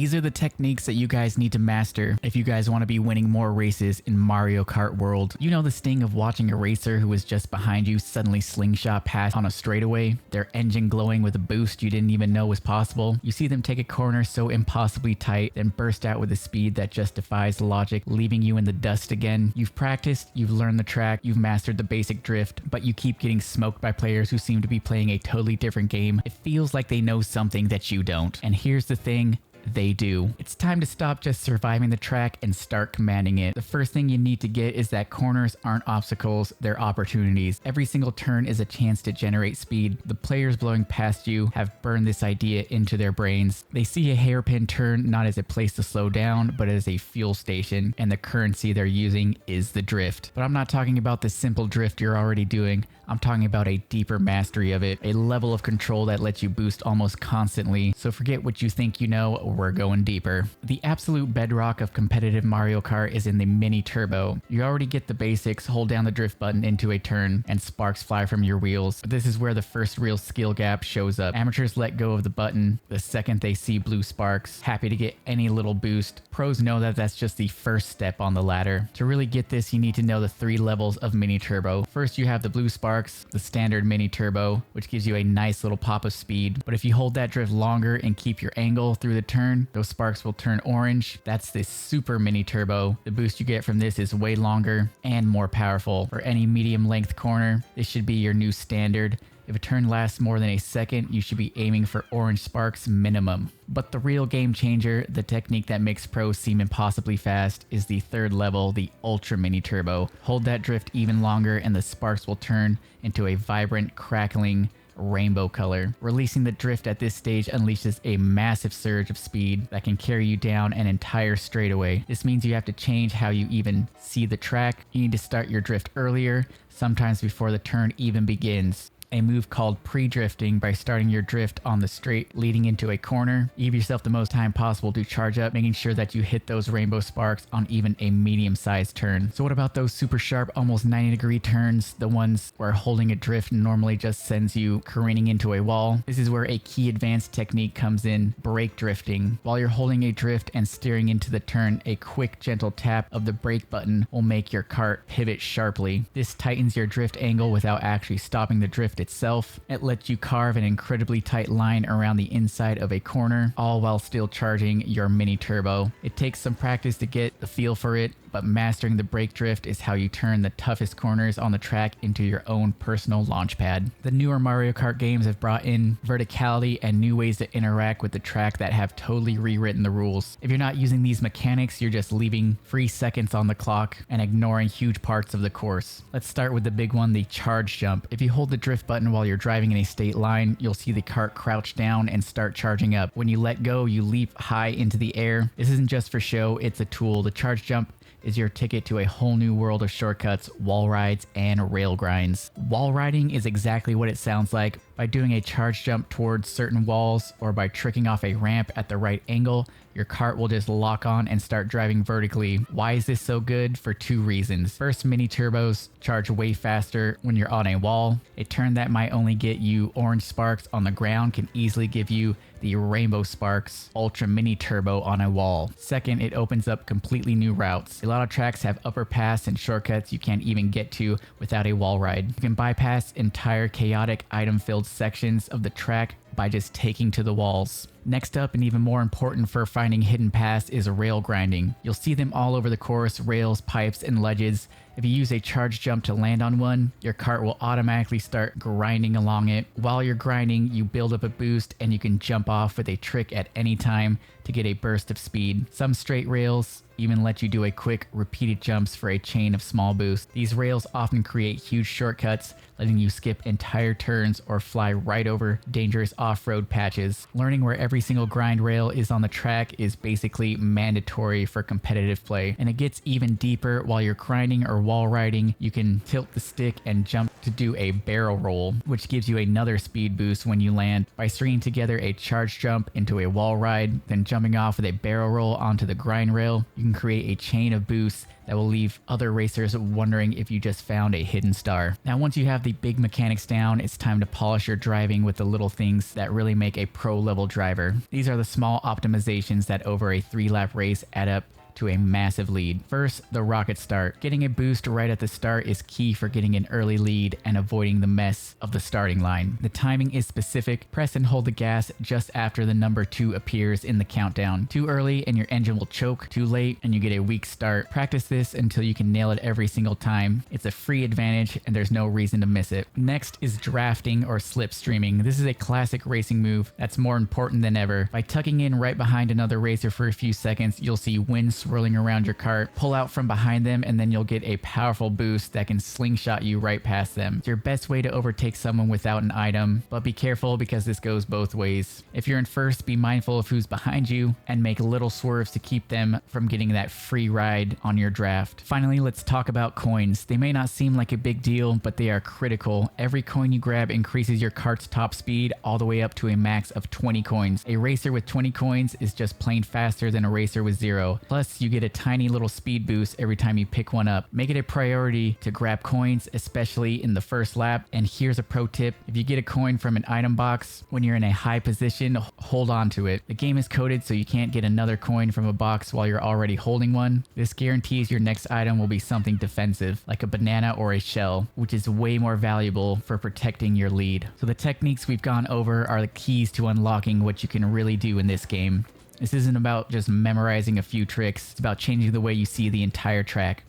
These are the techniques that you guys need to master if you guys want to be winning more races in Mario Kart World. You know the sting of watching a racer who was just behind you suddenly slingshot past on a straightaway, their engine glowing with a boost you didn't even know was possible. You see them take a corner so impossibly tight, then burst out with a speed that just defies logic, leaving you in the dust again. You've practiced, you've learned the track, you've mastered the basic drift, but you keep getting smoked by players who seem to be playing a totally different game. It feels like they know something that you don't. And here's the thing, they do. It's time to stop just surviving the track and start commanding it. The first thing you need to get is that corners aren't obstacles, they're opportunities. Every single turn is a chance to generate speed. The players blowing past you have burned this idea into their brains. They see a hairpin turn not as a place to slow down, but as a fuel station, and the currency they're using is the drift. But I'm not talking about the simple drift you're already doing. I'm talking about a deeper mastery of it, a level of control that lets you boost almost constantly. So forget what you think you know, we're going deeper. The absolute bedrock of competitive Mario Kart is in the mini turbo. You already get the basics, hold down the drift button into a turn, and sparks fly from your wheels. But this is where the first real skill gap shows up. Amateurs let go of the button the second they see blue sparks, happy to get any little boost. Pros know that that's just the first step on the ladder. To really get this, you need to know the 3 levels of mini turbo. First, you have the blue sparks, the standard mini turbo, which gives you a nice little pop of speed. But if you hold that drift longer and keep your angle through the turn, those sparks will turn orange. That's the super mini turbo. The boost you get from this is way longer and more powerful. For any medium length corner, this should be your new standard. If a turn lasts more than a second, you should be aiming for orange sparks minimum. But the real game changer, the technique that makes pros seem impossibly fast, is the 3rd level, the ultra mini turbo. Hold that drift even longer and the sparks will turn into a vibrant, crackling rainbow color. Releasing the drift at this stage unleashes a massive surge of speed that can carry you down an entire straightaway. This means you have to change how you even see the track. You need to start your drift earlier, sometimes before the turn even begins. A move called pre-drifting by starting your drift on the straight leading into a corner. Give yourself the most time possible to charge up, making sure that you hit those rainbow sparks on even a medium-sized turn. So what about those super sharp, almost 90-degree turns, the ones where holding a drift normally just sends you careening into a wall? This is where a key advanced technique comes in, brake drifting. While you're holding a drift and steering into the turn, a quick gentle tap of the brake button will make your kart pivot sharply. This tightens your drift angle without actually stopping the drift itself. It lets you carve an incredibly tight line around the inside of a corner, all while still charging your mini turbo. It takes some practice to get the feel for it, but mastering the brake drift is how you turn the toughest corners on the track into your own personal launchpad. The newer Mario Kart games have brought in verticality and new ways to interact with the track that have totally rewritten the rules. If you're not using these mechanics, you're just leaving free seconds on the clock and ignoring huge parts of the course. Let's start with the big one, the charge jump. If you hold the drift button while you're driving in a straight line, you'll see the kart crouch down and start charging up. When you let go, you leap high into the air. This isn't just for show, it's a tool. The charge jump is your ticket to a whole new world of shortcuts, wall rides, and rail grinds. Wall riding is exactly what it sounds like. By doing a charge jump towards certain walls or by tricking off a ramp at the right angle, your kart will just lock on and start driving vertically. Why is this so good? For 2 reasons. First, mini turbos charge way faster when you're on a wall. A turn that might only get you orange sparks on the ground can easily give you the rainbow sparks ultra mini turbo on a wall. Second, it opens up completely new routes. A lot of tracks have upper pass and shortcuts you can't even get to without a wall ride. You can bypass entire chaotic item-filled sections of the track by just taking to the walls. Next up, and even more important for finding hidden paths, is rail grinding. You'll see them all over the course, rails, pipes, and ledges. If you use a charge jump to land on one, your kart will automatically start grinding along it. While you're grinding, you build up a boost and you can jump off with a trick at any time to get a burst of speed. Some straight rails even let you do a quick, repeated jumps for a chain of small boosts. These rails often create huge shortcuts, letting you skip entire turns or fly right over dangerous off-road patches. Learning where every single grind rail is on the track is basically mandatory for competitive play, and it gets even deeper. While you're grinding or wall riding, you can tilt the stick and jump to do a barrel roll, which gives you another speed boost when you land. By stringing together a charge jump into a wall ride, then jumping off with a barrel roll onto the grind rail, you can can create a chain of boosts that will leave other racers wondering if you just found a hidden star. Now, once you have the big mechanics down, it's time to polish your driving with the little things that really make a pro level driver. These are the small optimizations that over a 3-lap race add up to a massive lead. First, the rocket start. Getting a boost right at the start is key for getting an early lead and avoiding the mess of the starting line. The timing is specific. Press and hold the gas just after the number 2 appears in the countdown. Too early and your engine will choke. Too late and you get a weak start. Practice this until you can nail it every single time. It's a free advantage and there's no reason to miss it. Next is drafting or slipstreaming. This is a classic racing move that's more important than ever. By tucking in right behind another racer for a few seconds, you'll see wind swirling around your cart. Pull out from behind them and then you'll get a powerful boost that can slingshot you right past them. It's your best way to overtake someone without an item, but be careful because this goes both ways. If you're in first, be mindful of who's behind you and make little swerves to keep them from getting that free ride on your draft. Finally, let's talk about coins. They may not seem like a big deal, but they are critical. Every coin you grab increases your cart's top speed all the way up to a max of 20 coins. A racer with 20 coins is just plain faster than a racer with 0. Plus, you get a tiny little speed boost every time you pick one up. Make it a priority to grab coins, especially in the first lap. And here's a pro tip. If you get a coin from an item box, when you're in a high position, hold on to it. The game is coded so you can't get another coin from a box while you're already holding one. This guarantees your next item will be something defensive, like a banana or a shell, which is way more valuable for protecting your lead. So the techniques we've gone over are the keys to unlocking what you can really do in this game. This isn't about just memorizing a few tricks, it's about changing the way you see the entire track.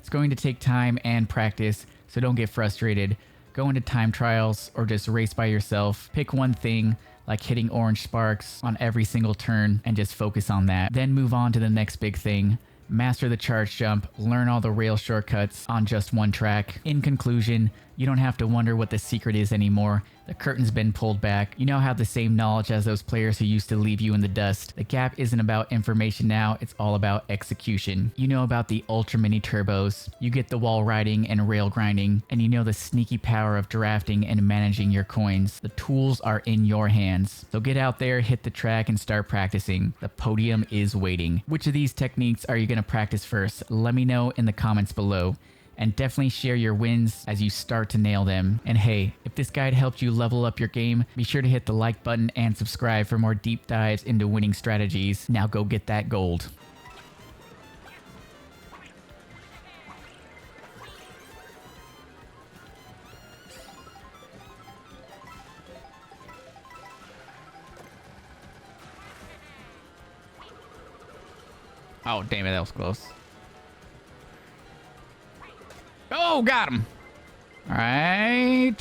It's going to take time and practice, so don't get frustrated. Go into time trials or just race by yourself. Pick one thing, like hitting orange sparks on every single turn, and just focus on that. Then move on to the next big thing. Master the charge jump, learn all the rail shortcuts on just one track. In conclusion, you don't have to wonder what the secret is anymore. The curtain's been pulled back. You now have the same knowledge as those players who used to leave you in the dust. The gap isn't about information now, it's all about execution. You know about the ultra mini turbos, you get the wall riding and rail grinding, and you know the sneaky power of drafting and managing your coins. The tools are in your hands. So get out there, hit the track, and start practicing. The podium is waiting. Which of these techniques are you going to practice first? Let me know in the comments below. And definitely share your wins as you start to nail them. And hey, if this guide helped you level up your game, be sure to hit the like button and subscribe for more deep dives into winning strategies. Now go get that gold. Oh, damn it, that was close. Oh, got him. All right.